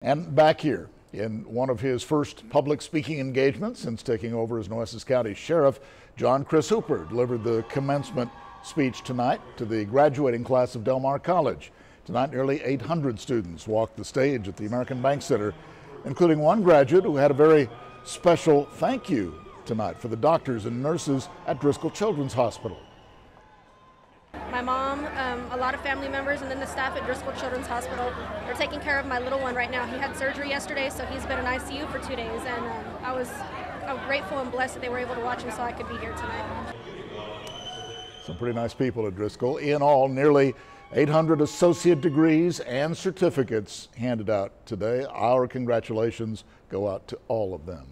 And back here, in one of his first public speaking engagements since taking over as Nueces County Sheriff, John Chris Hooper delivered the commencement speech tonight to the graduating class of Del Mar College. Tonight, nearly 800 students walked the stage at the American Bank Center, including one graduate who had a very special thank you tonight for the doctors and nurses at Driscoll Children's Hospital. My mom, a lot of family members, and then the staff at Driscoll Children's Hospital are taking care of my little one right now. He had surgery yesterday, so he's been in ICU for 2 days, and I'm grateful and blessed that they were able to watch him so I could be here tonight. Some pretty nice people at Driscoll. In all, nearly 800 associate degrees and certificates handed out today. Our congratulations go out to all of them.